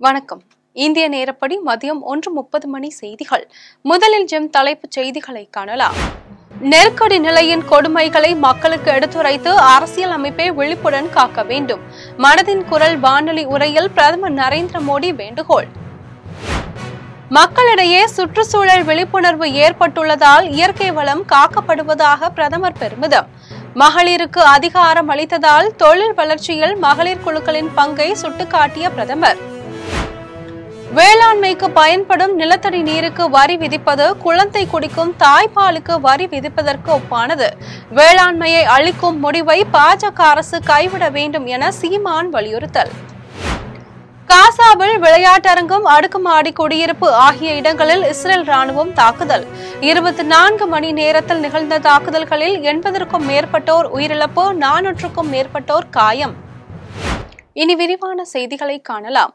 வணக்கம். இந்திய நேரப்படி மதியம் 1:30 மணி செய்திகள். முதலில் ஜெம் தலைப்புச் செய்திகளை காணலாம். நெருக்கடி நிலையின் கொடுமைகளை மக்களுக்கு எடுத்துரைத்து அரசியல் அமைப்பை விழிப்புடன் காக்க வேண்டும். மனதின் குரல் வானொலி உரையில் பிரதமர் நரேந்திர மோடி வேண்டுகோள். மக்களிடையே சுற்றுச்சூழல் விழிப்புணர்வு ஏற்பட்டுள்ளதால் இயற்கை வளம் காக்கப்படுவதாக பிரதமர் பெருமிதம். மகளிருக்கு அதிகாரம் அளித்ததால் தொழில் வளர்ச்சியில் மகளிர் குழுக்களின் பங்கை சுட்டிக்காட்டிய பிரதமர். வேளாண்மைக்கு பயன்படும் நிலத்தடி நீருக்கு வரி விதிப்பது குழந்தை குடிக்கும் தாய்ப்பாலுக்கு வரி விதிப்பதற்கு ஒப்பானது. வேளாண்மையை அழிக்கும் முடிவை பாஜக அரசு கைவிட வேண்டும் என சீமான் வலியுறுத்தல். காசாவில் விளையாட்டரங்கம், அடுக்குமாடி குடியிருப்பு ஆகிய இடங்களில் இஸ்ரேல் ராணுவம் தாக்குதல். 24 மணி நேரத்தில் நிகழ்ந்த தாக்குதல்களில் 80க்கும் மேற்பட்டோர் உயிரிழப்பு, 400க்கும் மேற்பட்டோர் காயம். இனி விரிவான செய்திகளை காணலாம்.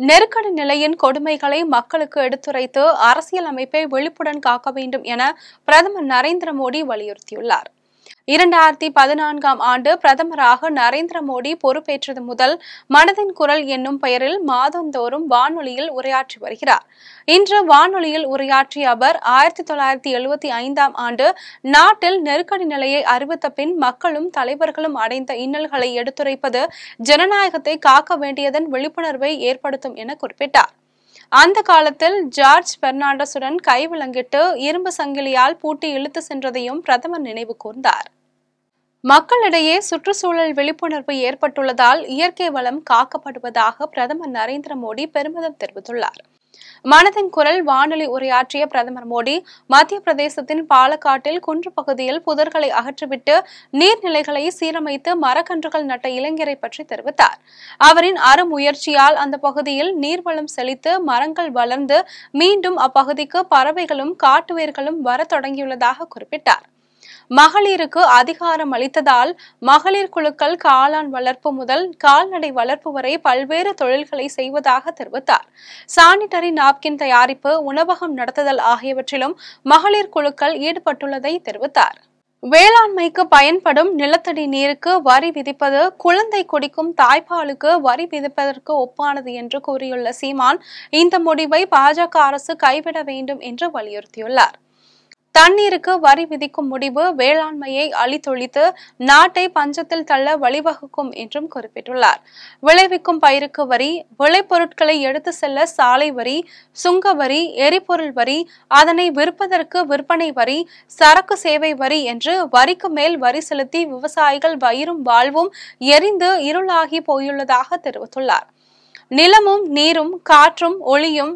நெருக்கடி நிலையின் கொடுமைகளை மக்களுக்கு எடுத்துரைத்து அரசியல் அமைப்பை விழிப்புடன் காக்க வேண்டும் என பிரதமர் நரேந்திர மோடி வலியுறுத்தியுள்ளார். 2014ஆம் ஆண்டு பிரதமராக நரேந்திர மோடி பொறுப்பேற்றது முதல் மனதின் குரல் என்னும் பெயரில் மாதந்தோறும் வானொலியில் உரையாற்றி வருகிறார். இன்று வானொலியில் உரையாற்றிய அவர் 1975ஆம் ஆண்டு நாட்டில் நெருக்கடி நிலையை அறிவித்த பின் மக்களும் தலைவர்களும் அடைந்த இன்னல்களை எடுத்துரைப்பது ஜனநாயகத்தை காக்க வேண்டியதன் விழிப்புணர்வை ஏற்படுத்தும் என குறிப்பிட்டார். அந்த காலத்தில் ஜார்ஜ் பெர்னாண்டஸுடன் கைவிலங்கிட்டு இரும்பு சங்கிலியால் பூட்டி இழுத்து சென்றதையும் பிரதமர் நினைவு கூர்ந்தார். மக்களிடையே சுற்றுச்சூழல் விழிப்புணர்வு ஏற்பட்டுள்ளதால் இயற்கை வளம் காக்கப்படுவதாக பிரதமர் நரேந்திர மோடி பெருமிதம் தெரிவித்துள்ளார். மனதின் குரல் வானொலி உரையாற்றிய பிரதமர் மோடி மத்திய பிரதேசத்தின் பாலக்காட்டில் குன்று பகுதியில் புதர்களை அகற்றிவிட்டு நீர்நிலைகளை சீரமைத்து மரக்கன்றுகள் நட்ட இளைஞரை பற்றி தெரிவித்தார். அவரின் அருமுயற்சியால் அந்த பகுதியில் நீர்வளம் செழித்து மரங்கள் வளர்ந்து மீண்டும் அப்பகுதிக்கு பறவைகளும் காட்டுயிர்களும் வர தொடங்கியுள்ளதாக குறிப்பிட்டார். மகளிருக்கு அதிகாரம் அளித்ததால் மகளிர் குழுக்கள் காளான் வளர்ப்பு முதல் கால்நடை வளர்ப்பு வரை பல்வேறு தொழில்களை செய்வதாக தெரிவித்தார். சானிட்டரி நாப்கின் தயாரிப்பு, உணவகம் நடத்துதல் ஆகியவற்றிலும் மகளிர் குழுக்கள் ஈடுபட்டுள்ளதை தெரிவித்தார். வேளாண்மைக்கு பயன்படும் நிலத்தடி நீருக்கு வரி விதிப்பது குழந்தை குடிக்கும் தாய்ப்பாலுக்கு வரி விதிப்பதற்கு ஒப்பானது என்று கூறியுள்ள சீமான், இந்த முடிவை பாஜக அரசு கைவிட வேண்டும் என்று வலியுறுத்தியுள்ளார். தண்ணீருக்கு வரி விதிக்கும் முடிவு வேளாண்மையை அழித்தொழித்து நாட்டை பஞ்சத்தில் தள்ள வழிவகுக்கும் என்றும் குறிப்பிட்டுள்ளார். விளைவிக்கும் பயிருக்கு வரி, விளைபொருட்களை எடுத்து செல்ல சாலை வரி, சுங்க வரி, எரிபொருள் வரி, அதனை விற்பதற்கு விற்பனை வரி, சரக்கு சேவை வரி என்று வரிக்கு மேல் வரி செலுத்தி விவசாயிகள் வயிறும் வாழ்வும் எரிந்து இருளாகி போயுள்ளதாக தெரிவித்துள்ளார். நிலமும் நீரும் காற்றும் ஒளியும்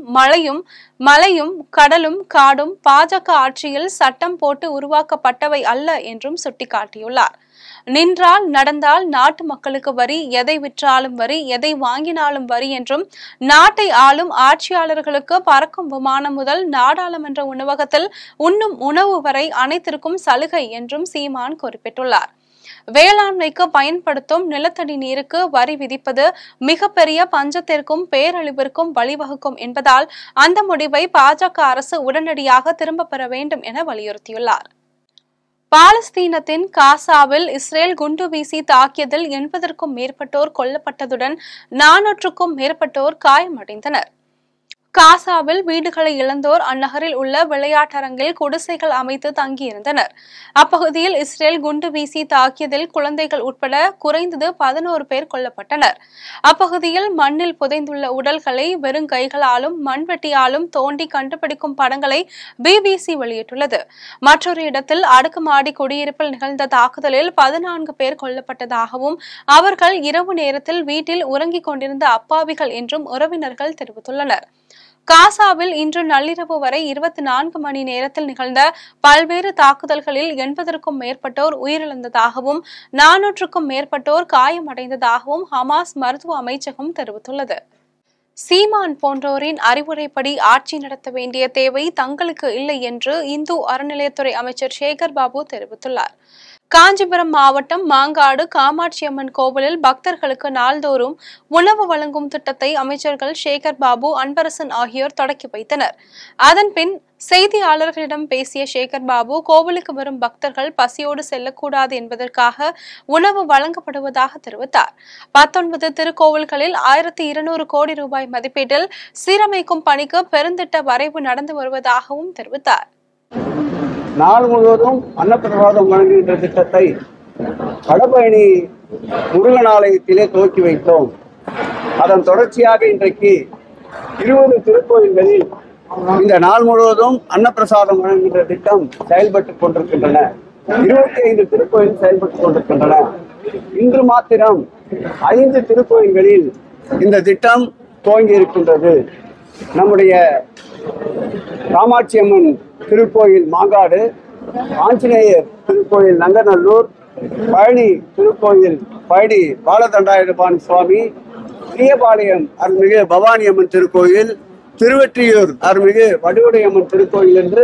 மலையும் கடலும் காடும் பாஜக ஆட்சியில் சட்டம் போட்டு உருவாக்கப்பட்டவை அல்ல என்றும் சுட்டிக்காட்டியுள்ளார். நின்றால் நடந்தால் நாட்டு மக்களுக்கு வரி, எதை விற்றாலும் வரி, எதை வாங்கினாலும் வரி என்றும் நாட்டை ஆளும் ஆட்சியாளர்களுக்கு பறக்கும் விமானம் முதல் நாடாளுமன்ற உணவகத்தில் உண்ணும் உணவு வரை அனைத்திற்கும் சலுகை என்றும் சீமான் குறிப்பிட்டுள்ளார். வேளாண்மைக்கு பயன்படுத்தும் நிலத்தடி நீருக்கு வரி விதிப்பது மிகப்பெரிய பஞ்சத்திற்கும் பேரழிவிற்கும் வழிவகுக்கும் என்பதால் அந்த முடிவை பாஜக அரசு உடனடியாக திரும்பப் பெற வேண்டும் என வலியுறுத்தியுள்ளார். பாலஸ்தீனத்தின் காசாவில் இஸ்ரேல் குண்டு வீசி தாக்கியதில் 80க்கும் மேற்பட்டோர் கொல்லப்பட்டதுடன் 400க்கும் மேற்பட்டோர் காயமடைந்தனர். காசாவில் வீடுகளை இழந்தோர் அந்நகரில் உள்ள விளையாட்டரங்கில் குடிசைகள் அமைத்து தங்கியிருந்தனர். அப்பகுதியில் இஸ்ரேல் குண்டு வீசி தாக்கியதில் குழந்தைகள் உட்பட குறைந்தது 11 பேர் கொல்லப்பட்டனர். அப்பகுதியில் மண்ணில் புதைந்துள்ள உடல்களை வெறும் கைகளாலும் மண்வெட்டியாலும் தோண்டி கண்டுபிடிக்கும் படங்களை BBC வெளியிட்டுள்ளது. மற்றொரு இடத்தில் அடுக்குமாடி குடியிருப்பில் நிகழ்ந்த தாக்குதலில் 14 பேர் கொல்லப்பட்டதாகவும் அவர்கள் இரவு நேரத்தில் வீட்டில் உறங்கிக் கொண்டிருந்த அப்பாவிகள் என்றும் உறவினர்கள் தெரிவித்துள்ளனர். காசாவில் இன்று நள்ளிரவு வரை 24 மணி நேரத்தில் நிகழ்ந்த பல்வேறு தாக்குதல்களில் 80க்கும் மேற்பட்டோர் உயிரிழந்ததாகவும் 400க்கும் மேற்பட்டோர் காயமடைந்ததாகவும் ஹமாஸ் மருத்துவ அமைச்சகம் தெரிவித்துள்ளது. சீமான் போன்றோரின் அறிவுரைப்படி ஆட்சி நடத்த வேண்டிய தேவை தங்களுக்கு இல்லை என்று இந்து அறநிலையத்துறை அமைச்சர் சேகர் பாபு தெரிவித்துள்ளார். காஞ்சிபுரம் மாவட்டம் மாங்காடு காமாட்சியம்மன் கோவிலில் பக்தர்களுக்கு நாள்தோறும் உணவு வழங்கும் திட்டத்தை அமைச்சர்கள் சேகர் பாபு, அன்பரசன் ஆகியோர் தொடக்கி வைத்தனர். அதன்பின் செய்தியாளர்களிடம் பேசிய சேகர் பாபு, கோவிலுக்கு வரும் பக்தர்கள் பசியோடு செல்லக்கூடாது என்பதற்காக உணவு வழங்கப்படுவதாக தெரிவித்தார். 19 திருக்கோவில்களில் 1200 கோடி ரூபாய் மதிப்பீட்டில் சீரமைக்கும் பணிக்கு பெருந்திட்ட வரைவு நடந்து வருவதாகவும் தெரிவித்தார். நாள் முழுவதும் அன்னப்பிரசாதம் வழங்குகின்ற திட்டத்தை வடபழனி முருகன் ஆலயத்திலே துவக்கி வைத்தோம். அதன் தொடர்ச்சியாக இன்றைக்கு 20 திருக்கோயில்களில் இந்த நாள் முழுவதும் அன்னப்பிரசாதம் வழங்குகின்ற திட்டம் செயல்பட்டுக் கொண்டிருக்கின்றன. 25 திருக்கோயில் செயல்பட்டுக் கொண்டிருக்கின்றன. இன்று மாத்திரம் 5 திருக்கோயில்களில் இந்த திட்டம் துவங்கி இருக்கின்றது. நம்முடைய காமாட்சி அம்மன் திருக்கோயில் மாங்காடு, ஆஞ்சநேயர் திருக்கோயில் நங்கநல்லூர், பழனி திருக்கோயில் பழனி பாலதண்டாயுதபாணி சுவாமி, பிரியபாளையம் அருள்மிகு பவானி அம்மன் திருக்கோயில், திருவெற்றியூர் அருள்மிகு வடுவுடையம்மன் திருக்கோயில் என்று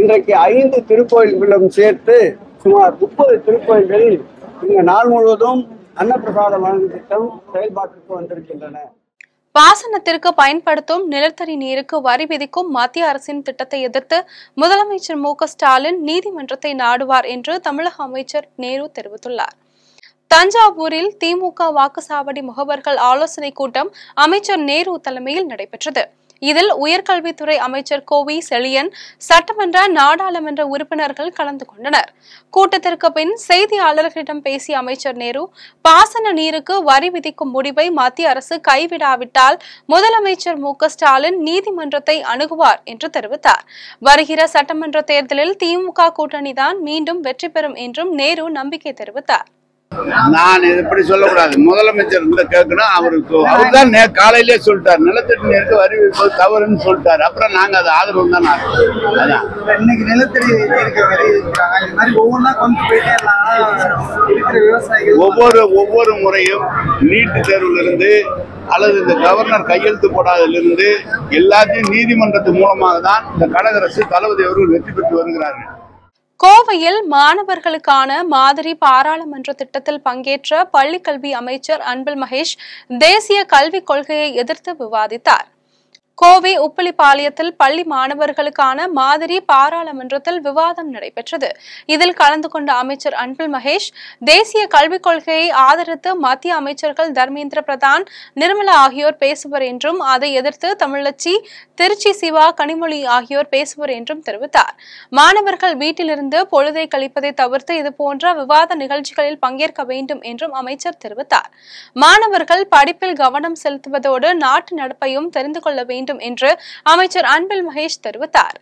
இன்றைக்கு 5 திருக்கோயில்களும் சேர்த்து சுமார் 30 திருக்கோயில்களில் இந்த நாள் முழுவதும் அன்னப்பிரசாதம் வழங்கும் திட்டம் செயல்பாட்டிற்கு வந்திருக்கின்றன. பாசனத்திற்கு பயன்படுத்தும் நிலத்தடி நீருக்கு வரி விதிக்கும் மத்திய அரசின் திட்டத்தை எதிர்த்து முதலமைச்சர் மு.க.ஸ்டாலின் நீதிமன்றத்தை நாடுவார் என்று தமிழக அமைச்சர் நேரு தெரிவித்துள்ளார். தஞ்சாவூரில் திமுக வாக்குச்சாவடி முகவர்கள் ஆலோசனை கூட்டம் அமைச்சர் நேரு தலைமையில் நடைபெற்றது. இதில் உயர்கல்வித்துறை அமைச்சர் கோவி செழியன், சட்டமன்ற நாடாளுமன்ற உறுப்பினர்கள் கலந்து கொண்டனர். கூட்டத்திற்கு பின் செய்தியாளர்களிடம் பேசிய அமைச்சர் நேரு, பாசன நீருக்கு வரி விதிக்கும் முடிவை மத்திய அரசு கைவிடாவிட்டால் முதலமைச்சர் மு.க.ஸ்டாலின் நீதிமன்றத்தை அணுகுவார் என்று தெரிவித்தார். வருகிற சட்டமன்ற தேர்தலில் திமுக கூட்டணிதான் மீண்டும் வெற்றி பெறும் என்றும் நேரு நம்பிக்கை தெரிவித்தார். நான் இப்படி சொல்லக்கூடாது. முதலமைச்சர் கேட்கணும். அவர் தான் காலையிலே சொல்லிட்டார், நிலத்தடி நீருக்கு வரி விதிப்பது தவறுன்னு சொல்லிட்டாரு. அப்புறம் நாங்க அது ஆதரவு தான். அதான் இன்னைக்கு நிலத்தடி நீருக்கு வரி விதிக்கிறாங்க. இது மாதிரி ஒவ்வொன்றா கொண்டு போயிட்டே இருக்கிற விவசாயிகள் ஒவ்வொரு முறையும் நீட்டு தேர்விலிருந்து அல்லது இந்த கவர்னர் கையெழுத்து போடாதிலிருந்து எல்லாத்தையும் நீதிமன்றத்து மூலமாக தான் இந்த கழக அரசு தளபதி அவர்கள் வெற்றி பெற்று வருகிறார்கள். கோவையில் மாணவர்களுக்கான மாதிரி பாராளுமன்ற திட்டத்தில் பங்கேற்ற பள்ளிக்கல்வி அமைச்சர் அன்பில் மகேஷ் தேசிய கல்விக் கொள்கையை எதிர்த்து விவாதித்தார். கோவை உப்பிலிப்பாளையத்தில் பள்ளி மாணவர்களுக்கான மாதிரி பாராளுமன்றத்தில் விவாதம் நடைபெற்றது. இதில் கலந்து கொண்ட அமைச்சர் அன்பில் மகேஷ், தேசிய கல்விக் கொள்கையை ஆதரித்து மத்திய அமைச்சர்கள் தர்மேந்திர பிரதான், நிர்மலா ஆகியோர் பேசுவர் என்றும் அதை எதிர்த்து தமிழச்சி, திருச்சி சிவா, கனிமொழி ஆகியோர் பேசுவர் என்றும் தெரிவித்தார். மாணவர்கள் வீட்டிலிருந்து பொழுதை கழிப்பதை தவிர்த்து இதுபோன்ற விவாத நிகழ்ச்சிகளில் பங்கேற்க வேண்டும் என்றும் அமைச்சர் தெரிவித்தார். மாணவர்கள் படிப்பில் கவனம் செலுத்துவதோடு நாட்டு நடப்பையும் தெரிந்து கொள்ள வேண்டும் என்று அமைச்சர் அன்பில் மகேஷ் தெரிவித்தார்.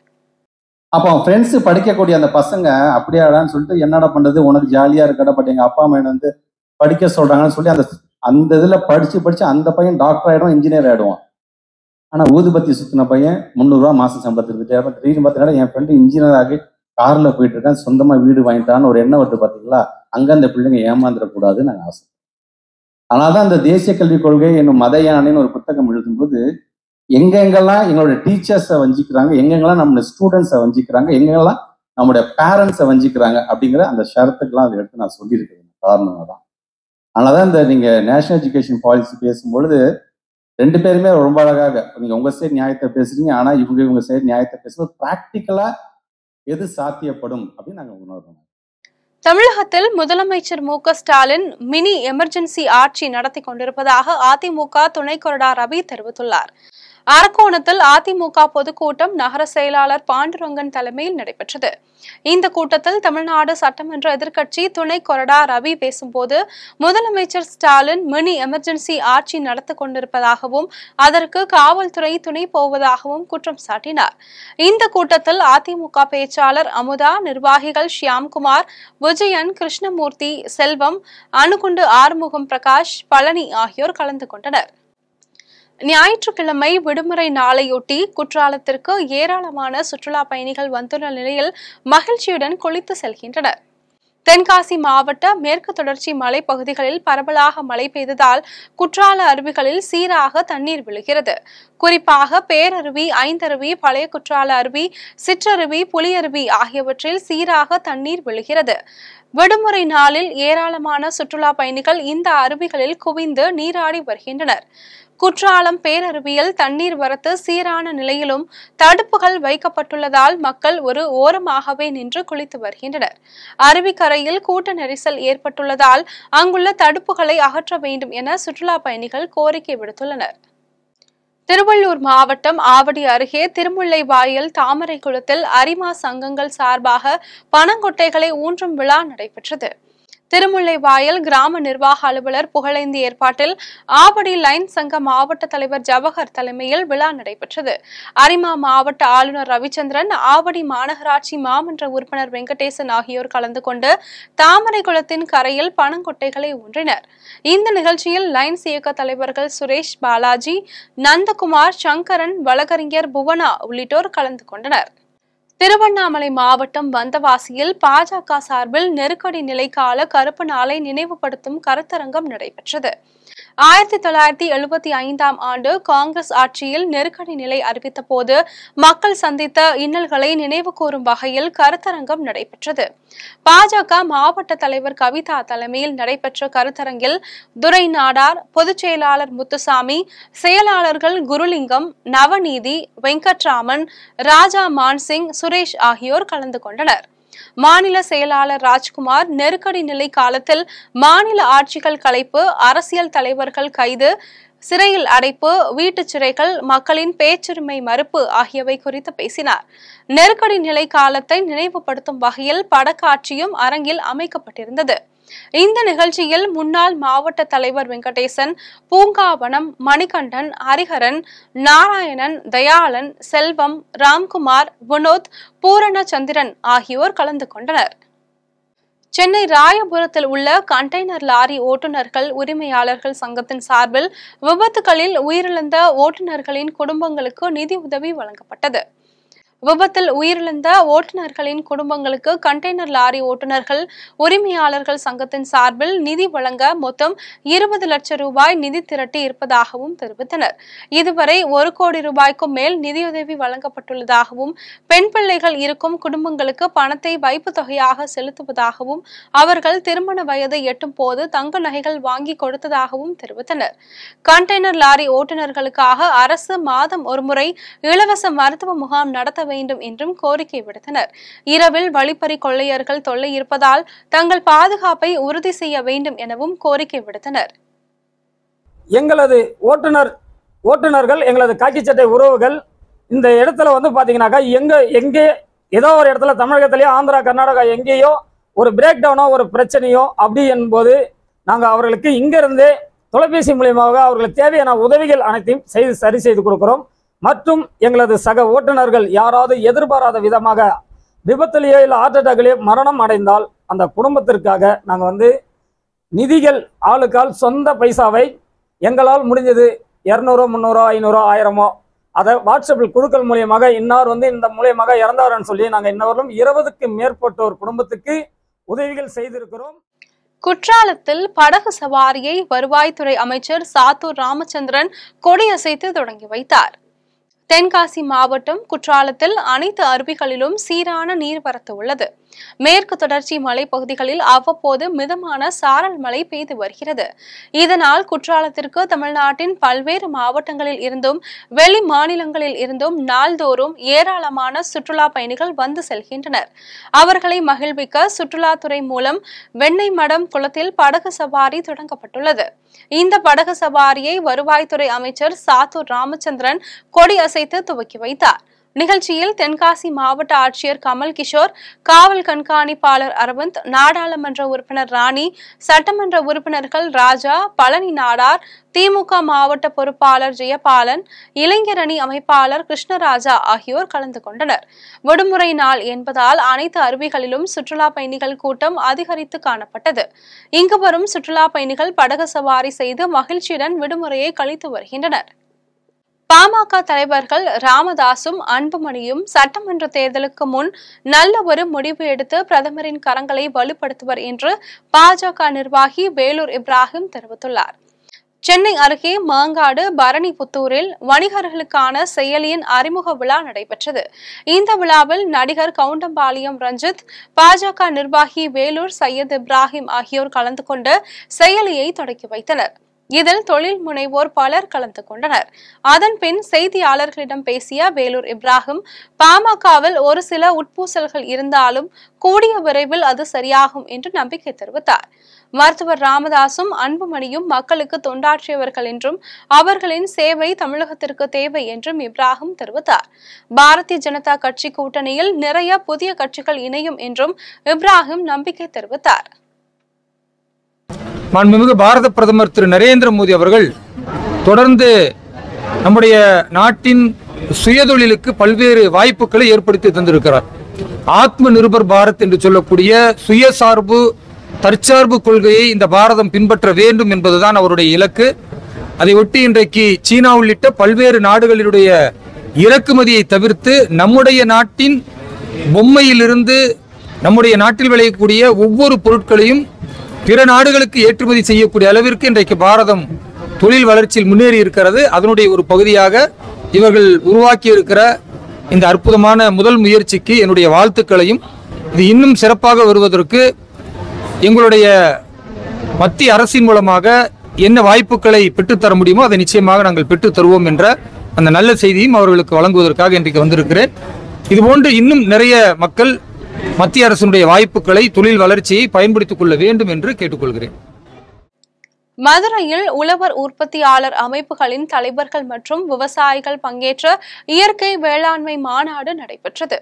அப்போ ஃப்ரெண்ட்ஸ் படிக்கக்கூடிய அந்த பசங்க அப்படியாடான்னு சொல்லிட்டு என்னடா பண்றது, உனக்கு ஜாலியா இருக்கடா, பட் எங்க அப்பா அம்மா வந்து படிக்க சொல்றாங்கன்னு சொல்லி அந்த இதுல படிச்சு அந்த பையன் டாக்டர் ஆயிடும், இன்ஜினியர் ஆயிடுவான். ஆனா ஊதுபத்தி சுத்தின பையன் 300 ரூபா மாசம் சம்பளத்துக்கு திடீர்னு பார்த்தீங்கன்னா என் ஃப்ரெண்டு இன்ஜினியர் ஆகி கார்ல போயிட்டு இருக்கேன், சொந்தமா வீடு வாங்கிட்டான்னு ஒரு எண்ணம் வருது. பாத்தீங்களா, அங்க அந்த பிள்ளைங்க ஏமாந்துடக்கூடாதுன்னு நாங்கள் ஆசை. அதனால்தான் இந்த தேசிய கல்விக் கொள்கை என்னும் மத யானைன்னு ஒரு புத்தகம் எழுதும்போது எங்கெங்கெல்லாம் எங்களோட டீச்சர்ஸை வஞ்சிக்கிறாங்க, எங்கெங்கெல்லாம் நம்மளோட ஸ்டூடெண்ட்ஸை வஞ்சிக்கிறாங்க, எங்கெங்கெல்லாம் நம்முடைய பேரண்ட்ஸை வஞ்சிக்கிறாங்க அப்படிங்கிற அந்த ஷரத்துக்கெல்லாம் அதை எடுத்து நான் சொல்லியிருக்கேன். காரணமாக தான். அதனாலதான் இந்த நீங்க நேஷனல் எஜுகேஷன் பாலிசி பேசும்பொழுது 2 பேருமே ரொம்ப அழகாக, நீங்க உங்க சைடு நியாயத்தை பேசுறீங்க, ஆனா இவங்க சைடு நியாயத்தை பேசும்போது பிராக்டிக்கலா எது சாத்தியப்படும் அப்படின்னு நாங்க உணர்றோம். தமிழகத்தில் முதலமைச்சர் மு.க.ஸ்டாலின் மினி எமர்ஜென்சி ஆட்சி நடத்தி கொண்டிருப்பதாக அதிமுக துணை கொறடா ரவி தெரிவித்துள்ளார். அரக்கோணத்தில் அதிமுக பொதுக்கூட்டம் நகர செயலாளர் பாண்டுரங்கன் தலைமையில் நடைபெற்றது. இந்த கூட்டத்தில் தமிழ்நாடு சட்டமன்ற எதிர்க்கட்சி துணை கொறடா ரவி பேசும்போது, முதலமைச்சர் ஸ்டாலின் மினி எமர்ஜென்சி ஆட்சி நடத்தி கொண்டிருப்பதாகவும் அதற்கு காவல்துறை துணை போவதாகவும் குற்றம் சாட்டினார். இந்த கூட்டத்தில் அதிமுக பேச்சாளர் அமுதா, நிர்வாகிகள் ஷியாம்குமார், விஜயன், கிருஷ்ணமூர்த்தி, செல்வம், அணுகுண்டு ஆறுமுகம், பிரகாஷ், பழனி ஆகியோர் கலந்து கொண்டனர். ஞாயிற்றுக்கிழமை விடுமுறை நாளையொட்டி குற்றாலத்திற்கு ஏராளமான சுற்றுலா பயணிகள் வந்துள்ள நிலையில் மகிழ்ச்சியுடன் குளித்து செல்கின்றனர். தென்காசி மாவட்ட மேற்கு தொடர்ச்சி மலைப்பகுதிகளில் பரவலாக மழை பெய்ததால் குற்றால அருவிகளில் சீராக தண்ணீர் விழுகிறது. குறிப்பாக பேரருவி, ஐந்தருவி, பழைய குற்றால அருவி, சிற்றருவி, புலியருவி ஆகியவற்றில் சீராக தண்ணீர் விழுகிறது. விடுமுறை நாளில் ஏராளமான சுற்றுலா பயணிகள் இந்த அருவிகளில் குவிந்து நீராடி வருகின்றனர். குற்றாலம் பேரருவியில் தண்ணீர் வரத்து சீரான நிலையிலும் தடுப்புகள் வைக்கப்பட்டுள்ளதால் மக்கள் ஒரு ஓரமாகவே நின்று குளித்து வருகின்றனர். அருவிக்கரையில் கூட்ட நெரிசல் ஏற்பட்டுள்ளதால் அங்குள்ள தடுப்புகளை அகற்ற வேண்டும் என சுற்றுலா பயணிகள் கோரிக்கை விடுத்துள்ளனர். திருவள்ளூர் மாவட்டம் ஆவடி அருகே திருமுல்லைவாயல் தாமரைக்குளத்தில் அரிமா சங்கங்கள் சார்பாக பனங்கொட்டைகளை ஊன்றும் விழா நடைபெற்றது. திருமுல்லைவாயல் கிராம நிர்வாக அலுவலர் புகழேந்தி ஏற்பாட்டில் ஆவடி லைன் சங்க மாவட்ட தலைவர் ஜவஹர் தலைமையில் விழா நடைபெற்றது. அரிமா மாவட்ட ஆளுநர் ரவிச்சந்திரன், ஆவடி மாநகராட்சி மாமன்ற உறுப்பினர் வெங்கடேசன் ஆகியோர் கலந்து கொண்டு தாமரைக்குளத்தின் கரையில் பனங்கொட்டைகளை ஊன்றினர். இந்த நிகழ்ச்சியில் லைன்ஸ் இயக்க தலைவர்கள் சுரேஷ், பாலாஜி, நந்தகுமார், சங்கரன், வழக்கறிஞர் புவனா உள்ளிட்டோர் கலந்து கொண்டனர். திருவண்ணாமலை மாவட்டம் வந்தவாசியில் பாஜக சார்பில் நெருக்கடி நிலைக்கால கருப்பு நாளை நினைவுபடுத்தும் கருத்தரங்கம் நடைபெற்றது. 1975ஆம் ஆண்டு காங்கிரஸ் ஆட்சியில் நெருக்கடி நிலை அறிவித்த போது மக்கள் சந்தித்த இன்னல்களை நினைவு கூறும் வகையில் கருத்தரங்கம் நடைபெற்றது. பாஜக மாவட்ட தலைவர் கவிதா தலைமையில் நடைபெற்ற கருத்தரங்கில் துரை நாடார், பொதுச் செயலாளர் முத்துசாமி, செயலாளர்கள் குருலிங்கம், நவநீதி, வெங்கட்ராமன், ராஜா மான்சிங், சுரேஷ் ஆகியோர் கலந்து கொண்டனர். மாநில செயலாளர் ராஜ்குமார், நெருக்கடி நிலை காலத்தில் மாநில ஆட்சிகள் கலைப்பு, அரசியல் தலைவர்கள் கைது, சிறையில் அடைப்பு, வீட்டுச் சிறைகள், மக்களின் பேச்சுரிமை மறுப்பு ஆகியவை குறித்து பேசினார். நெருக்கடி நிலை காலத்தை நினைவுபடுத்தும் வகையில் படக்காட்சியும் அரங்கில் அமைக்கப்பட்டிருந்தது. இந்த நிகழ்ச்சியில் முன்னாள் மாவட்ட தலைவர் வெங்கடேசன், பூங்காவனம், மணிகண்டன், ஹரிஹரன், நாராயணன், தயாளன், செல்வம், ராம்குமார், வினோத், பூரணச்சந்திரன் ஆகியோர் கலந்து கொண்டனர். சென்னை ராயபுரத்தில் உள்ள கண்டெய்னர் லாரி ஓட்டுநர்கள் உரிமையாளர்கள் சங்கத்தின் சார்பில் விபத்துகளில் உயிரிழந்த ஓட்டுநர்களின் குடும்பங்களுக்கு நிதி உதவி வழங்கப்பட்டது. விபத்தில் உயிரிழந்த ஓட்டுநர்களின் குடும்பங்களுக்கு கண்டெய்னர் லாரி ஓட்டுநர்கள் உரிமையாளர்கள் சங்கத்தின் சார்பில் நிதி வழங்க மொத்தம் 20 லட்சம் ரூபாய் நிதி திரட்டி இருப்பதாகவும் தெரிவித்தனர். இதுவரை 1 கோடி ரூபாய்க்கும் மேல் நிதியுதவி வழங்கப்பட்டுள்ளதாகவும், பெண் பிள்ளைகள் இருக்கும் குடும்பங்களுக்கு பணத்தை வைப்பு தொகையாக செலுத்துவதாகவும், அவர்கள் திருமண வயதை எட்டும் போது தங்க நகைகள் வாங்கி கொடுத்ததாகவும் தெரிவித்தனர். கண்டெய்னர் லாரி ஓட்டுநர்களுக்காக அரசு மாதம் ஒருமுறை இலவச மருத்துவ முகாம் நடத்த வேண்டும் என்றும் கோரிக்கை விடுத்தனர். இரவில் வழிப்பறி கொள்ளையர்கள் தொல்லை இருப்பதால் தங்கள் பாதுகாப்பை உறுதி செய்ய வேண்டும் எனவும் கோரிக்கை விடுத்தனர். எங்களது ஓட்டுநர்கள், எங்களது காக்கி சட்டை உறவுகள் இந்த இடத்துல வந்து பாத்தீங்கன்னாக்கா எங்கே ஏதோ ஒரு இடத்துல தமிழகத்திலேயோ ஆந்திரா கர்நாடகா எங்கேயோ ஒரு பிரேக் டவுனோ ஒரு பிரச்சனையோ அப்படி என்போது நாங்கள் அவர்களுக்கு இங்கிருந்தே தொலைபேசி மூலியமாக அவர்களுக்கு தேவையான உதவிகள் அனைத்தையும் சரி செய்து கொடுக்கிறோம். மற்றும் எங்களது சக ஓட்டுநர்கள் யாராவது எதிர்பாராத விதமாக விபத்திலேயோ இல்லை ஹார்ட் அட்டாக்லேயோ மரணம் அடைந்தால் அந்த குடும்பத்திற்காக நாங்கள் வந்து நிதிகள் ஆளுக்கால் சொந்த பைசாவை எங்களால் முடிஞ்சது 200, 300, 500, 1000 அதை வாட்ஸ்அப்பில் குழுக்கள் மூலியமாக இன்னார் வந்து இந்த மூலியமாக இறந்தாருன்னு சொல்லி நாங்கள் இன்னவர்களும் 20க்கும் மேற்பட்டோர் குடும்பத்துக்கு உதவிகள் செய்திருக்கிறோம். குற்றாலத்தில் படகு சவாரியை வருவாய்த்துறை அமைச்சர் சாத்தூர் ராமச்சந்திரன் கொடியசைத்து தொடங்கி வைத்தார். தென்காசி மாவட்டம் குற்றாலத்தில் அனைத்து அருவிகளிலும் சீரான நீர்வரத்து உள்ளது. மேற்கு தொடர்ச்சி மலைப்பகுதிகளில் அவ்வப்போது மிதமான சாரல் மழை பெய்து வருகிறது. இதனால் குற்றாலத்திற்கு தமிழ்நாட்டின் பல்வேறு மாவட்டங்களில் இருந்தும் வெளி மாநிலங்களில் இருந்தும் நாள்தோறும் ஏராளமான சுற்றுலா பயணிகள் வந்து செல்கின்றனர். அவர்களை மகிழ்விக்க சுற்றுலாத்துறை மூலம் வெண்ணெய் மடம் குளத்தில் படகு சவாரி தொடங்கப்பட்டுள்ளது. இந்த படகு சவாரியை வருவாய்த்துறை அமைச்சர் சாத்தூர் ராமச்சந்திரன் கொடி அசைத்து துவக்கி வைத்தார். நிகழ்ச்சியில் தென்காசி மாவட்ட ஆட்சியர் கமல் கிஷோர், காவல் கண்காணிப்பாளர் அரவிந்த், நாடாளுமன்ற உறுப்பினர் ராணி, சட்டமன்ற உறுப்பினர்கள் ராஜா, பழனி நாடார், திமுக மாவட்ட பொறுப்பாளர் ஜெயபாலன், இளைஞரணி அமைப்பாளர் கிருஷ்ணராஜா ஆகியோர் கலந்து கொண்டனர். விடுமுறை நாள் என்பதால் அனைத்து அருவிகளிலும் சுற்றுலா பயணிகள் கூட்டம் அதிகரித்து காணப்பட்டது. இங்கு வரும் சுற்றுலா பயணிகள் படகு சவாரி செய்து மகிழ்ச்சியுடன் விடுமுறையை கழித்து வருகின்றனர். பாமக தலைவர்கள் ராமதாசும் அன்புமணியும் சட்டமன்ற தேர்தலுக்கு முன் நல்ல ஒரு முடிவு எடுத்து பிரதமரின் கரங்களை வலுப்படுத்துவர் என்று பாஜக நிர்வாகி வேலூர் இப்ராஹிம் தெரிவித்துள்ளார். சென்னை அருகே மாங்காடு பரணிபுத்தூரில் வணிகர்களுக்கான செயலியின் அறிமுக விழா நடைபெற்றது. இந்த விழாவில் நடிகர் கவுண்டம்பாளையம் ரஞ்சித், பாஜக நிர்வாகி வேலூர் சையத் இப்ராஹிம் ஆகியோர் கலந்து கொண்டு செயலியை தொடங்கி வைத்தனர். இதில் தொழில் முனைவோர் பலர் கலந்து கொண்டனர். அதன் பின் செய்தியாளர்களிடம் பேசிய வேலூர் இப்ராஹிம், பாமகவில் ஒரு சில உட்பூசல்கள் இருந்தாலும் கூடிய விரைவில் அது சரியாகும் என்று நம்பிக்கை தெரிவித்தார். மருத்துவர் ராமதாசும் அன்புமணியும் மக்களுக்கு தொண்டாற்றியவர்கள் என்றும் அவர்களின் சேவை தமிழகத்திற்கு தேவை என்றும் இப்ராஹிம் தெரிவித்தார். பாரதிய ஜனதா கட்சி கூட்டணியில் நிறைய புதிய கட்சிகள் இணையும் என்றும் இப்ராஹிம் நம்பிக்கை தெரிவித்தார். மாண்புமிகு பாரத பிரதமர் திரு நரேந்திர மோடி அவர்கள் தொடர்ந்து நம்முடைய நாட்டின் சுயதொழிலுக்கு பல்வேறு வாய்ப்புகளை ஏற்படுத்தி தந்திருக்கிறார். ஆத்ம நிர்பர் பாரத் என்று சொல்லக்கூடிய சுயசார்பு தற்சார்பு கொள்கையை இந்த பாரதம் பின்பற்ற வேண்டும் என்பதுதான் அவருடைய இலக்கு. அதை ஒட்டி இன்றைக்கு சீனா உள்ளிட்ட பல்வேறு நாடுகளினுடைய இறக்குமதியை தவிர்த்து நம்முடைய நாட்டின் பொம்மையிலிருந்து நம்முடைய நாட்டில் விளையக்கூடிய ஒவ்வொரு பொருட்களையும் பிற நாடுகளுக்கு ஏற்றுமதி செய்யக்கூடிய அளவிற்கு இன்றைக்கு பாரதம் தொழில் வளர்ச்சியில் முன்னேறி இருக்கிறது. அதனுடைய ஒரு பகுதியாக இவர்கள் உருவாக்கி இருக்கிற இந்த அற்புதமான முதல் முயற்சிக்கு என்னுடைய வாழ்த்துக்களையும், இது இன்னும் சிறப்பாக வருவதற்கு எங்களுடைய மத்திய அரசின் மூலமாக என்ன வாய்ப்புகளை பெற்றுத்தர முடியுமோ அதை நிச்சயமாக நாங்கள் பெற்றுத் தருவோம் என்ற அந்த நல்ல செய்தியும் அவர்களுக்கு வழங்குவதற்காக இன்றைக்கு வந்திருக்கிறேன். இதுபோன்று இன்னும் நிறைய மக்கள் மத்திய அரசினுடைய வாய்ப்புகளை, தொழில் வளர்ச்சியை பயன்படுத்திக் கொள்ள வேண்டும் என்று கேட்டுக்கொள்கிறேன். மதுரையில் உழவர் உற்பத்தியாளர் அமைப்புகளின் தலைவர்கள் மற்றும் விவசாயிகள் பங்கேற்ற இயற்கை வேளாண்மை மாநாடு நடைபெற்றது.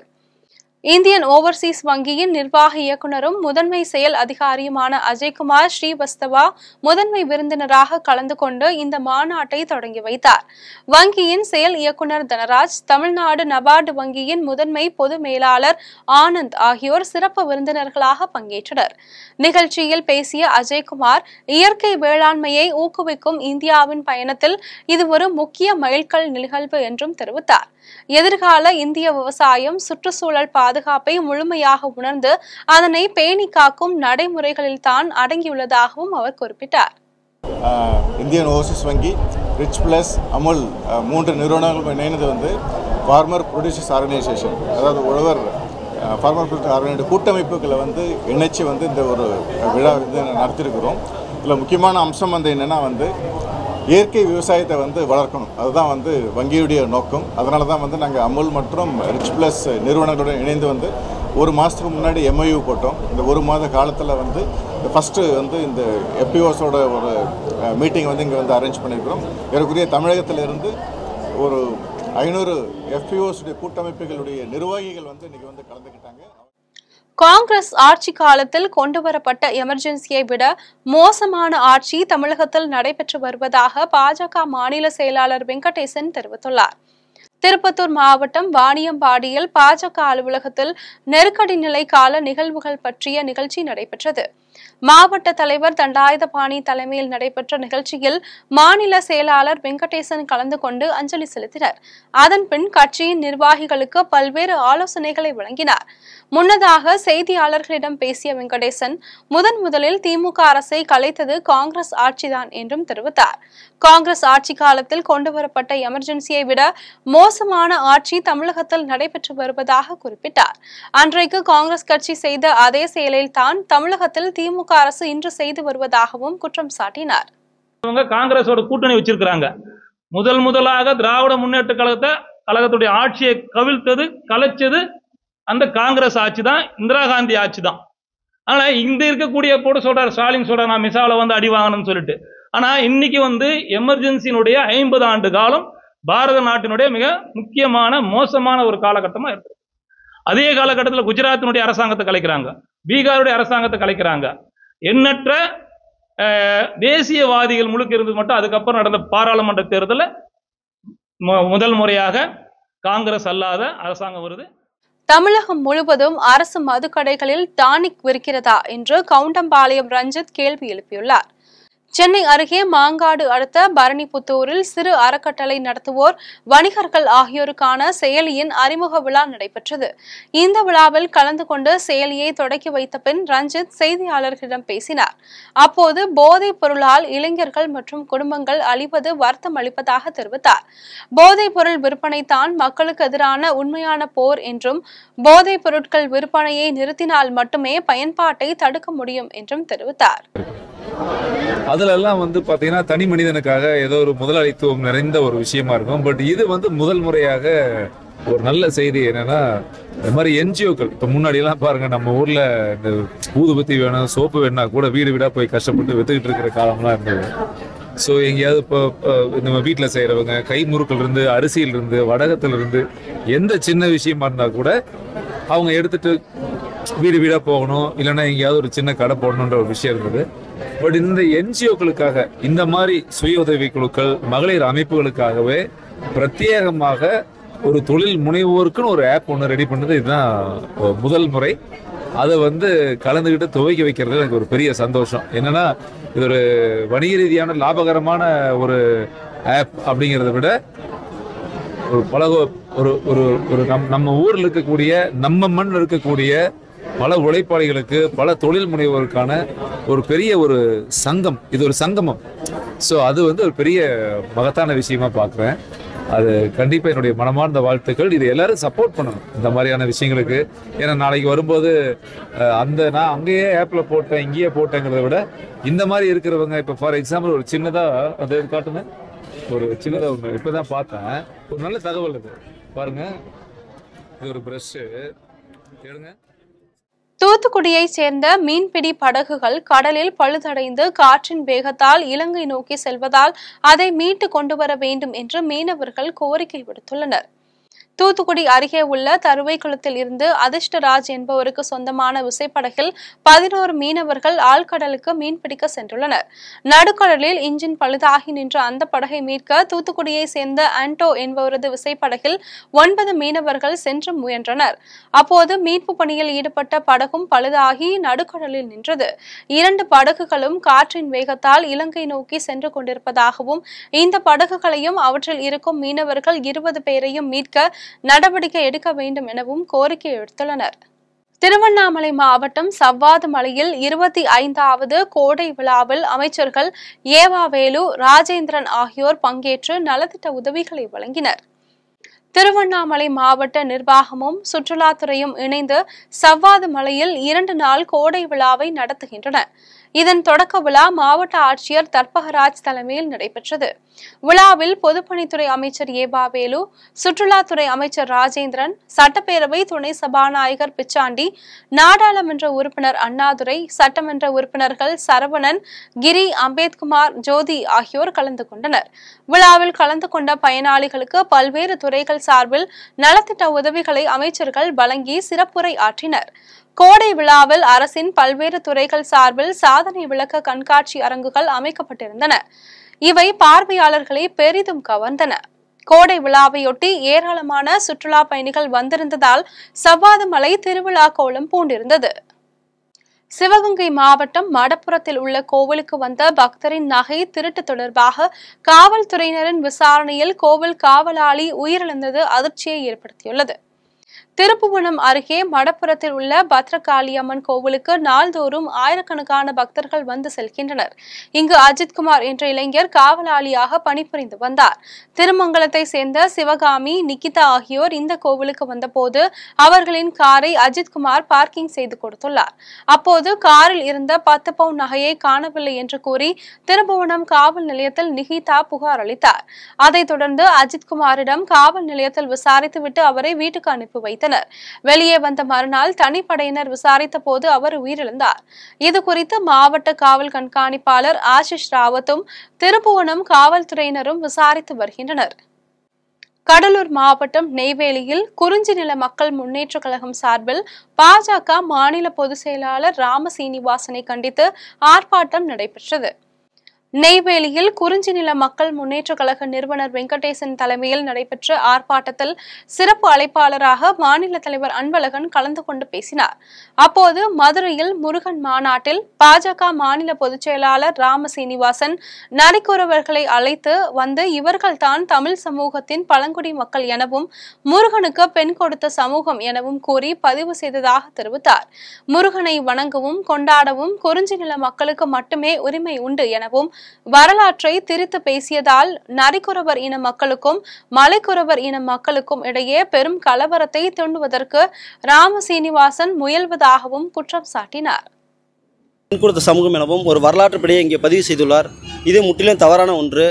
இந்தியன் ஓவர்சீஸ் வங்கியின் நிர்வாக இயக்குநரும் முதன்மை செயல் அதிகாரியுமான அஜய்குமார் ஸ்ரீவஸ்தவா முதன்மை விருந்தினராக கலந்து கொண்டு இந்த மாநாட்டை தொடங்கி வைத்தார். வங்கியின் செயல் இயக்குநர் தனராஜ், தமிழ்நாடு நபார்டு வங்கியின் முதன்மை பொது மேலாளர் ஆனந்த் ஆகியோர் சிறப்பு விருந்தினர்களாக பங்கேற்றனர். நிகழ்ச்சியில் பேசிய அஜய்குமார், இயற்கை வேளாண்மையை ஊக்குவிக்கும் இந்தியாவின் பயணத்தில் இது ஒரு முக்கிய மைல்கல் நிகழ்வு என்றும் தெரிவித்தார். எதிர்கால இந்திய விவசாயம் சுற்றுச்சூழல் பாதுகாப்பை முழுமையாக உணர்ந்து அதனை பேணி காக்கும் நடைமுறைகளில் தான் அடங்கியுள்ளதாகவும் அவர் குறிப்பிட்டார். இந்தியன் ஓவர்சீஸ் வங்கி, ரிச் பிளஸ், அமுல் 3 நிறுவனங்களும் இணைந்தது வந்து ஃபார்மர் ப்ரொடியூசர்ஸ் ஆர்கனைசேஷன், அதாவது உழவர் ஃபார்மர் ப்ரொடியூசர் கூட்டமைப்புகளை வந்து இணைச்சி வந்து இந்த ஒரு விழா வந்து நடத்தியிருக்கிறோம். இதில் முக்கியமான அம்சம் வந்து என்னென்னா வந்து இயற்கை விவசாயத்தை வந்து வளர்க்கணும். அதுதான் வந்து வங்கியுடைய நோக்கம். அதனால தான் வந்து நாங்கள் அமுல் மற்றும் ரிச் பிளஸ் நிறுவனங்களுடன் இணைந்து வந்து ஒரு மாதத்துக்கு முன்னாடி MOU போட்டோம். இந்த ஒரு மாத காலத்தில் வந்து ஃபஸ்ட்டு வந்து இந்த FPOஸோட ஒரு மீட்டிங் வந்து இங்கே வந்து அரேஞ்ச் பண்ணியிருக்கிறோம். ஏறக்குறைய தமிழகத்திலிருந்து ஒரு 500 FPOஸுடைய கூட்டமைப்புகளுடைய நிர்வாகிகள் வந்து இன்றைக்கி வந்து கலந்துக்கிட்டாங்க. காங்கிரஸ் ஆட்சி காலத்தில் கொண்டுவரப்பட்ட எமர்ஜென்சியை விட மோசமான ஆட்சி தமிழகத்தில் நடைபெற்று வருவதாக பாஜக மாநில செயலாளர் வெங்கடேசன் தெரிவித்துள்ளார். திருப்பத்தூர் மாவட்டம் வாணியம்பாடியில் பாஜக அலுவலகத்தில் நெருக்கடி நிலை கால நிகழ்வுகள் பற்றிய நிகழ்ச்சி நடைபெற்றது. மாவட்ட தலைவர் தண்டாயுதபாணி தலைமையில் நடைபெற்ற நிகழ்ச்சியில் மாநில செயலாளர் வெங்கடேசன் கலந்து கொண்டு அஞ்சலி செலுத்தினர். அதன் பின் கட்சியின் நிர்வாகிகளுக்கு பல்வேறு ஆலோசனைகளை வழங்கினார். முன்னதாக செய்தியாளர்களிடம் பேசிய வெங்கடேசன், முதலில் திமுக அரசை கலைத்தது காங்கிரஸ் ஆட்சிதான் என்றும் தெரிவித்தார். காங்கிரஸ் ஆட்சி காலத்தில் கொண்டுவரப்பட்ட எமர்ஜென்சியை விட மோசமான ஆட்சி தமிழகத்தில் நடைபெற்று வருவதாக குறிப்பிட்டார். அன்றைக்கு காங்கிரஸ் கட்சி செய்த அதே செயலில் தான் தமிழகத்தில் திமுக அரசு இன்று செய்து வருவதாகவும் குற்றம் சாட்டினார். காங்கிரஸோட கூட்டணி வச்சிருக்கிறாங்க. முதலாக திராவிட முன்னேற்ற கழகத்துடைய ஆட்சியை கவிழ்த்தது, கலைச்சது அந்த காங்கிரஸ் ஆட்சி தான், இந்திரா காந்தி ஆட்சி தான். ஆனா இங்க இருக்கக்கூடிய போட்டு சொல்றாரு, ஸ்டாலின் சொல்றாரு நான் மிசால வந்து அடி வாங்கணும்னு சொல்லிட்டு. ஆனா இன்னைக்கு வந்து எமர்ஜென்சியினுடைய 50 ஆண்டு காலம் பாரத நாட்டினுடைய மிக முக்கியமான மோசமான ஒரு காலகட்டமா இருக்கு. அதே காலகட்டத்தில் குஜராத்தினுடைய அரசாங்கத்தை கலைக்கிறாங்க, பீகாருடைய அரசாங்கத்தை கலைக்கிறாங்க. எண்ணற்ற தேசியவாதிகள் முழுக்க இருந்தது மட்டும் அதுக்கப்புறம் நடந்த பாராளுமன்ற தேர்தலில் முதல் முறையாக காங்கிரஸ் அல்லாத அரசாங்கம் வருது. தமிழகம் முழுவதும் அரசு மதுக்கடைகளில் டானிக் விற்கிறதா என்று கவுண்டம்பாளையம் ரஞ்சித் கேள்வி எழுப்பியுள்ளார். சென்னை அருகே மாங்காடு அடுத்த பரணிபுத்தூரில் சிறு அறக்கட்டளை நடத்துவோர், வணிகர்கள் ஆகியோருக்கான செயலியின் அறிமுக விழா நடைபெற்றது. இந்த விழாவில் கலந்து கொண்டு செயலியை தொடக்கி வைத்த பின் ரஞ்சித் செய்தியாளர்களிடம் பேசினார். அப்போது போதைப் பொருளால் இளைஞர்கள் மற்றும் குடும்பங்கள் அழிவது வருத்தம் அளிப்பதாக தெரிவித்தார். போதைப் பொருள் விற்பனை தான் மக்களுக்கு எதிரான உண்மையான போர் என்றும், போதைப் பொருட்கள் விற்பனையை நிறுத்தினால் மட்டுமே பயன்பாட்டை தடுக்க முடியும் என்றும் தெரிவித்தார். அதுல எல்லாம் வந்து பாத்தீங்கன்னா தனி மனிதனுக்காக ஏதோ ஒரு முதலாளித்துவம் நிறைந்த ஒரு விஷயமா இருக்கும். பட் இது வந்து முதல் முறையாக ஒரு நல்ல செய்தி என்னன்னா, இந்த மாதிரி என்ஜிஓக்கள் இப்போ முன்னாடி எல்லாம் பாருங்க, நம்ம ஊர்ல இந்த ஊதுபத்தி வேணும், சோப்பு வேணும்னா கூட வீடு வீடா போய் கஷ்டப்பட்டு வித்துக்கிட்டு இருக்கிற காலம்லாம் இருந்தது. ஸோ எங்கேயாவது இப்போ நம்ம வீட்டில் செய்கிறவங்க கைமுறுக்கில் இருந்து, அரிசியில் இருந்து, வடகத்தில் இருந்து, எந்த சின்ன விஷயமா இருந்தால் கூட அவங்க எடுத்துட்டு வீடு வீடாக போகணும், இல்லைன்னா எங்கேயாவது ஒரு சின்ன கடை போடணுன்ற ஒரு விஷயம் இருந்தது. பட் இந்த என்ஜிஓக்களுக்காக, இந்த மாதிரி சுய உதவி குழுக்கள், மகளிர் அமைப்புகளுக்காகவே பிரத்யேகமாக ஒரு தொழில் முனைவோருக்குன்னு ஒரு ஆப் ஒன்று ரெடி பண்ணது இதுதான் முதல் முறை. அதை வந்து கலந்துக்கிட்டு துவக்கி வைக்கிறது எனக்கு ஒரு பெரிய சந்தோஷம். என்னன்னா, இது ஒரு வணிக ரீதியான லாபகரமான ஒரு ஆப் அப்படிங்கிறத விட ஒரு நம்ம ஊரில் இருக்கக்கூடிய, நம்ம மண்ணில் இருக்கக்கூடிய பல உழைப்பாளிகளுக்கு, பல தொழில் முனைவோருக்கான ஒரு பெரிய ஒரு சங்கம். இது ஒரு சங்கமம். ஸோ அது வந்து ஒரு பெரிய மகத்தான விஷயமா பார்க்குறேன். அது கண்டிப்பாக என்னுடைய மனமார்ந்த வாழ்த்துக்கள். இது எல்லாரும் சப்போர்ட் பண்ணணும் இந்த மாதிரியான விஷயங்களுக்கு. ஏன்னா நாளைக்கு வரும்போது நான் அங்கேயே ஆப்பில் போட்டேன், இங்கேயே போட்டேங்கிறத விட இந்த மாதிரி இருக்கிறவங்க, இப்போ ஃபார் எக்ஸாம்பிள் ஒரு சின்னதாக அதை காட்டுங்க, ஒரு சின்னதாக ஒன்று இப்போ தான் பார்த்தேன், ஒரு நல்ல தகவல் இது பாருங்க. இது ஒரு ப்ரஷ்ஷு கேளுங்க. தூத்துக்குடியைச் சேர்ந்த மீன்பிடி படகுகள் கடலில் பழுதடைந்து காற்றின் வேகத்தால் இலங்கை நோக்கி செல்வதால் அதை மீட்டு கொண்டு வர வேண்டும் என்று மீனவர்கள் கோரிக்கை விடுத்துள்ளனர். தூத்துக்குடி அருகே உள்ள தருவைக்குளத்தில் இருந்து அதிர்ஷ்டராஜ் என்பவருக்கு சொந்தமான விசைப்படகில் 11 மீனவர்கள் ஆழ்கடலுக்கு மீன்பிடிக்க சென்றுள்ளனர். நடுக்கடலில் இன்ஜின் பழுதாகி நின்ற அந்த படகை மீட்க தூத்துக்குடியை சேர்ந்த ஆண்டோ என்பவரது விசைப்படகில் 9 மீனவர்கள் சென்று முயன்றனர். அப்போது மீட்பு பணியில் ஈடுபட்ட படகும் பழுதாகி நடுக்கடலில் நின்றது. 2 படகுகளும் காற்றின் வேகத்தால் இலங்கை நோக்கி சென்று கொண்டிருப்பதாகவும், இந்த படகுகளையும் அவற்றில் இருக்கும் மீனவர்கள் 20 பேரையும் மீட்க நடவடிக்கை எடுக்க வேண்டும் எனவும் கோரிக்கை எடுத்துள்ளனர். திருவண்ணாமலை மாவட்டம் சவ்வாது மலையில் 25வது கோடை விழாவில் அமைச்சர்கள் ஏவாவேலு, ராஜேந்திரன் ஆகியோர் பங்கேற்று நலத்திட்ட உதவிகளை வழங்கினர். திருவண்ணாமலை மாவட்ட நிர்வாகமும் சுற்றுலாத்துறையும் இணைந்து சவ்வாது மலையில் 2 நாள் கோடை விழாவை நடத்துகின்றன. இதன் தொடக்க விழா மாவட்ட ஆட்சியர் தர்பகராஜ் தலைமையில் நடைபெற்றது. விழாவில் பொதுப்பணித்துறை அமைச்சர் ஏபாவேலு, சுற்றுலாத்துறை அமைச்சர் ராஜேந்திரன், சட்டப்பேரவை துணை சபாநாயகர் பிச்சாண்டி, நாடாளுமன்ற உறுப்பினர் அண்ணாதுரை, சட்டமன்ற உறுப்பினர்கள் சரவணன், கிரி, அம்பேத்குமார், ஜோதி ஆகியோர் கலந்து கொண்டனர். விழாவில் கலந்து கொண்ட பயனாளிகளுக்கு பல்வேறு துறைகள் சார்பில் நலத்திட்ட உதவிகளை அமைச்சர்கள் வழங்கி சிறப்புரை ஆற்றினர். கோடை விழாவில் அரசின் பல்வேறு துறைகள் சார்பில் சாதனை விளக்க கண்காட்சி அரங்குகள் அமைக்கப்பட்டிருந்தன. இவை பார்வையாளர்களை பெரிதும் கவர்ந்தன. கோடை விழாவையொட்டி ஏராளமான சுற்றுலா பயணிகள் வந்திருந்ததால் சவ்வாது மலை திருவிழா கோலம் பூண்டிருந்தது. சிவகங்கை மாவட்டம் மடப்புரத்தில் உள்ள கோவிலுக்கு வந்த பக்தரின் நகை திருட்டு தொடர்பாக காவல்துறையினரின் விசாரணையில் கோவில் காவலாளி உயிரிழந்தது அதிர்ச்சியை ஏற்படுத்தியுள்ளது. திருப்புவனம் அருகே மடப்புரத்தில் உள்ள பத்ரகாளியம்மன் கோவிலுக்கு நாள்தோறும் ஆயிரக்கணக்கான பக்தர்கள் வந்து செல்கின்றனர். இங்கு அஜித்குமார் என்ற இளைஞர் காவலாளியாக பணிபுரிந்து வந்தார். திருமங்கலத்தை சேர்ந்த சிவகாமி, நிகிதா ஆகியோர் இந்த கோவிலுக்கு வந்தபோது அவர்களின் காரை அஜித்குமார் பார்க்கிங் செய்து கொடுத்துள்ளார். அப்போது காரில் இருந்த 10 பவுன் நகையை காணவில்லை என்று கூறி திருப்புவனம் காவல் நிலையத்தில் நிகிதா புகார் அளித்தார். அதைத் தொடர்ந்து அஜித்குமாரிடம் காவல் நிலையத்தில் விசாரித்துவிட்டு அவரை வீட்டுக்கு அனுப்பி வைத்தார். வெளியே வந்த மறுநாள் தனிப்படையினர் விசாரித்த போது அவர் உயிரிழந்தார். இது குறித்து மாவட்ட காவல் கண்காணிப்பாளர் ஆஷிஷ் ராவத்தும் திருப்புவனம் காவல்துறையினரும் விசாரித்து வருகின்றனர். கடலூர் மாவட்டம் நெய்வேலியில் குறிஞ்சி நில மக்கள் முன்னேற்ற கழகம் சார்பில் பாஜக மாநில பொதுச் செயலாளர் ராமசீனிவாசனை கண்டித்து ஆர்ப்பாட்டம் நடைபெற்றது. நெய்வேலியில் குறிஞ்சி நில மக்கள் முன்னேற்ற கழக நிறுவனர் வெங்கடேசன் தலைமையில் நடைபெற்ற ஆர்ப்பாட்டத்தில் சிறப்பு அழைப்பாளராக மாநில தலைவர் அன்பழகன் கலந்து கொண்டு பேசினார். அப்போது மதுரையில் முருகன் மாநாட்டில் பாஜக மாநில பொதுச் செயலாளர் ராமசீனிவாசன் நரிக்குறவர்களை அழைத்து வந்து இவர்கள்தான் தமிழ் சமூகத்தின் பழங்குடி மக்கள் எனவும் முருகனுக்கு பெண் கொடுத்த சமூகம் எனவும் கூறி பதிவு செய்ததாக தெரிவித்தார். முருகனை வணங்கவும் கொண்டாடவும் குறிஞ்சி நில மக்களுக்கு மட்டுமே உரிமை உண்டு எனவும் வரலாற்றை திரித்து பேசியதால் நரிக்குறவர் இன மக்களுக்கும் மலைக்குறவர் இன மக்களுக்கும் இடையே பெரும் கலவரத்தை தூண்டுவதற்கு ராமசீனிவாசன் முயல்வதாகவும் குற்றம் சாட்டினார். கொடுத்த சமூகம் எனவும் ஒரு வரலாற்று பிழையை இங்கே பதிவு செய்துள்ளார். இது முற்றிலும் தவறான ஒன்று.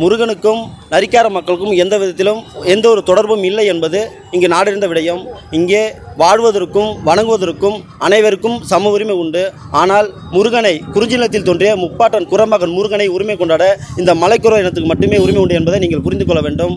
முருகனுக்கும் நரிக்கார மக்களுக்கும் எந்த விதத்திலும் எந்த ஒரு தொடர்பும் இல்லை என்பது இங்கு நாடறிந்த விடயம். இங்கே வாழ்வதற்கும் வணங்குவதற்கும் அனைவருக்கும் சம உரிமை உண்டு. ஆனால் முருகனை குறிஞ்சிலத்தில் தோன்றிய முப்பாட்டன் குரமகன் முருகனை உரிமை கொண்டாட இந்த மலைக்குறவர் இனத்துக்கு மட்டுமே உரிமை உண்டு என்பதை நீங்கள் புரிந்து கொள்ள வேண்டும்.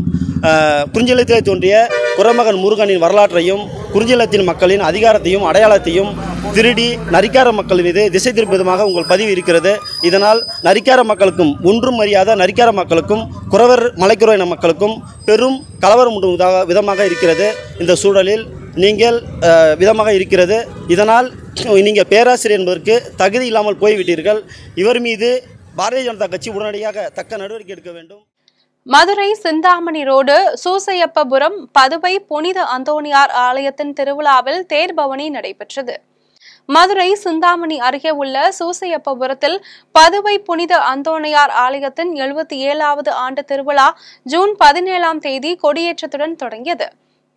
குறிஞ்சிலத்தில் தோன்றிய குரமகன் முருகனின் வரலாற்றையும் குறிஞ்சிலத்தின் மக்களின் அதிகாரத்தையும் அடையாளத்தையும் திருடி நரிக்கார மக்கள் மீது திசை திருப்பும் விதமாக உங்கள் பதிவு இருக்கிறது. இதனால் நரிக்கார மக்களுக்கும் ஒன்றும் அறியாத நரிக்கார மக்களுக்கும் குறவர் மலைக்குறவர் இன மக்களுக்கும் பெரும் கலவரம் உண்டு விதமாக இருக்கிறது. இந்த சூழலில் நீங்கள் விதமாக இருக்கிறது. இதனால் நீங்கள் பேராசிரியர் என்பதற்கு தகுதி இல்லாமல் போய்விட்டீர்கள். இவர் மீது பாரதிய ஜனதா கட்சி உடனடியாக தக்க நடவடிக்கை எடுக்க வேண்டும். மதுரை சிந்தாமணி ரோடு சூசையப்பபுரம் பதுவை புனித அந்தோணியார் ஆலயத்தின் திருவிழாவில் தேர்பவனி நடைபெற்றது. மதுரை சிந்தாமணி அருகே உள்ள சூசையப்பபுரத்தில் பதுவை புனித அந்தோணியார் ஆலயத்தின் 77வது ஆண்டு திருவிழா ஜூன் 17ஆம் தேதி கொடியேற்றத்துடன் தொடங்கியது.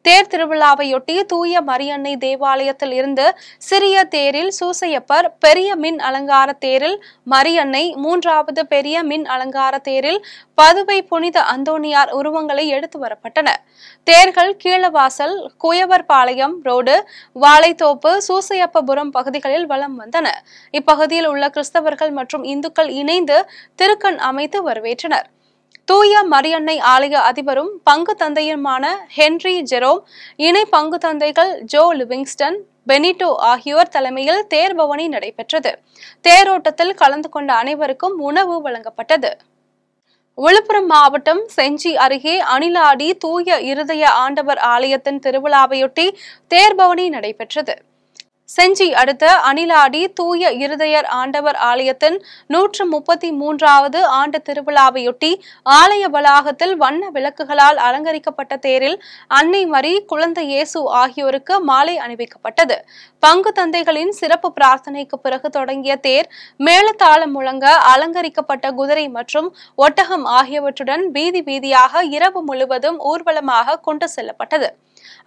தேர் திருவிழாவையொட்டி தூய மரியன்னை தேவாலயத்தில் இருந்து சிறிய தேரில் சூசையப்பர், பெரிய மின் அலங்கார தேரில் மரியன்னை, 3வது பெரிய மின் அலங்கார தேரில் பதுவை புனித அந்தோணியார் உருவங்களை எடுத்து வரப்பட்டன. தேர்கள் கீழவாசல், குயவர்பாளையம் ரோடு, வாழைத்தோப்பு, சூசையப்பபுரம் பகுதிகளில் வலம் வந்தன. இப்பகுதியில் உள்ள கிறிஸ்தவர்கள் மற்றும் இந்துக்கள் இணைந்து திருக்கண் அமைத்து வரவேற்றனர். தூய மரியன்னை ஆலய அதிபரும் பங்கு தந்தையுமான ஹென்றி ஜெரோம், இணை பங்கு தந்தைகள் ஜோ லிவிங்ஸ்டன், பெனிட்டோ ஆகியோர் தலைமையில் தேர்பவனி நடைபெற்றது. தேரோட்டத்தில் கலந்து கொண்ட அனைவருக்கும் உணவு வழங்கப்பட்டது. விழுப்புரம் மாவட்டம் செஞ்சி அருகே அணிலாடி தூய இருதய ஆண்டவர் ஆலயத்தின் திருவிழாவையொட்டி தேர்பவனி நடைபெற்றது. செஞ்சி அடுத்த அணிலாடி தூய இருதயர் ஆண்டவர் ஆலயத்தின் 133வது ஆண்டு திருவிழாவையொட்டி ஆலய வளாகத்தில் வண்ண விளக்குகளால் அலங்கரிக்கப்பட்ட தேரில் அன்னை மரி, குழந்தை இயேசு ஆகியோருக்கு மாலை அணிவிக்கப்பட்டது. பங்கு தந்தைகளின் சிறப்பு பிரார்த்தனைக்கு பிறகு தொடங்கிய தேர் மேளதாளம் முழங்க அலங்கரிக்கப்பட்ட குதிரை மற்றும் ஒட்டகம் ஆகியவற்றுடன் வீதி வீதியாக இரவு முழுவதும் ஊர்வலமாக கொண்டு செல்லப்பட்டது.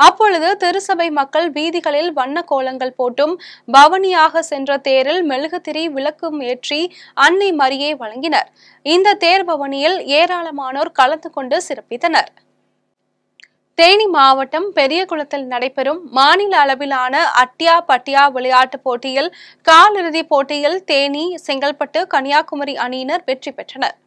அப்பொழுது திருசபை மக்கள் வீதிகளில் வண்ண கோலங்கள் போட்டும் பவனியாக சென்ற தேரில் மெழுகுதிரி விளக்கும் ஏற்றி அன்னை மரியை வழங்கினர். இந்த தேர் பவனியில் ஏராளமானோர் கலந்து கொண்டு சிறப்பித்தனர். தேனி மாவட்டம் பெரியகுளத்தில் நடைபெறும் மாநில அளவிலான அட்டியா பட்டியா விளையாட்டுப் போட்டியில் காலிறுதிப் போட்டியில் தேனி, செங்கல்பட்டு, கன்னியாகுமரி அணியினர் வெற்றி பெற்றனர்.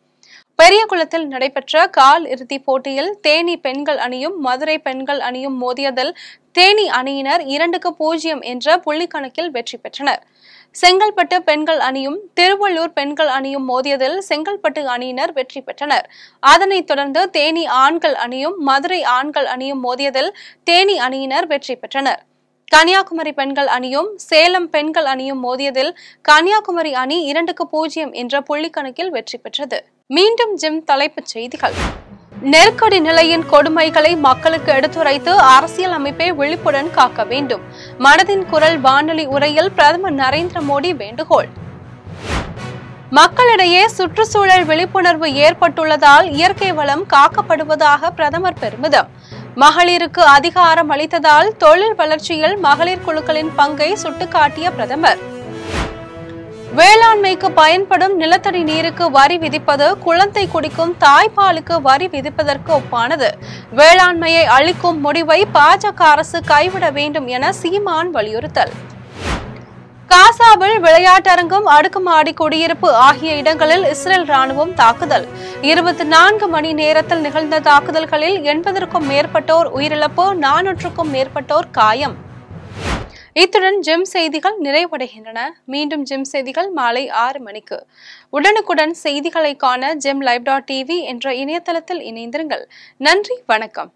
பெரியகுளத்தில் நடைபெற்ற கால் இறுதிப் போட்டியில் தேனி பெண்கள் அணியும் மதுரை பெண்கள் அணியும் மோதியதில் தேனி அணியினர் 2-0 என்ற புள்ளிக்கணக்கில் வெற்றி பெற்றனர். செங்கல்பட்டு பெண்கள் அணியும் திருவள்ளூர் பெண்கள் அணியும் மோதியதில் செங்கல்பட்டு அணியினர் வெற்றி பெற்றனர். அதனைத் தொடர்ந்து தேனி ஆண்கள் அணியும் மதுரை ஆண்கள் அணியும் மோதியதில் தேனி அணியினர் வெற்றி பெற்றனர். கன்னியாகுமரி பெண்கள் அணியும் சேலம் பெண்கள் அணியும் மோதியதில் கன்னியாகுமரி அணி 2-0 என்ற புள்ளிக்கணக்கில் வெற்றி பெற்றது. மீண்டும் ஜிம் தலைப்புச் செய்திகள். நெருக்கடி நிலையின் கொடுமைகளை மக்களுக்கு எடுத்துரைத்து அரசியல் அமைப்பை விழிப்புடன் காக்க வேண்டும். மனதின் குரல் வானொலி உரையில் பிரதமர் நரேந்திர மோடி வேண்டுகோள். மக்களிடையே சுற்றுச்சூழல் விழிப்புணர்வு ஏற்பட்டுள்ளதால் இயற்கை வளம் காக்கப்படுவதாக பிரதமர் பெருமிதம். மகளிருக்கு அதிகாரம் அளித்ததால் தொழில் வளர்ச்சியில் மகளிர் குழுக்களின் பங்கை சுட்டிக்காட்டிய பிரதமர். வேளாண்மைக்கு பயன்படும் நிலத்தடி நீருக்கு வரி விதிப்பது குழந்தை குடிக்கும் தாய்ப்பாலுக்கு வரி விதிப்பதற்கு ஒப்பானது. வேளாண்மையை அழிக்கும் முடிவை பாஜக அரசு கைவிட வேண்டும் என சீமான் வலியுறுத்தல். காசாவில் விளையாட்டரங்கம், அடுக்குமாடி குடியிருப்பு ஆகிய இடங்களில் இஸ்ரேல் ராணுவம் தாக்குதல். 24 மணி நேரத்தில் நிகழ்ந்த தாக்குதல்களில் 80க்கும் மேற்பட்டோர் உயிரிழப்பு, 400க்கும் மேற்பட்டோர் காயம். இத்துடன் ஜிம் செய்திகள் நிறைவடைகின்றன. மீண்டும் ஜிம் செய்திகள் மாலை 6 மணிக்கு. உடனுக்குடன் செய்திகளை காண GemLive.tv என்ற இணையதளத்தில் இணைந்திருங்கள். நன்றி, வணக்கம்.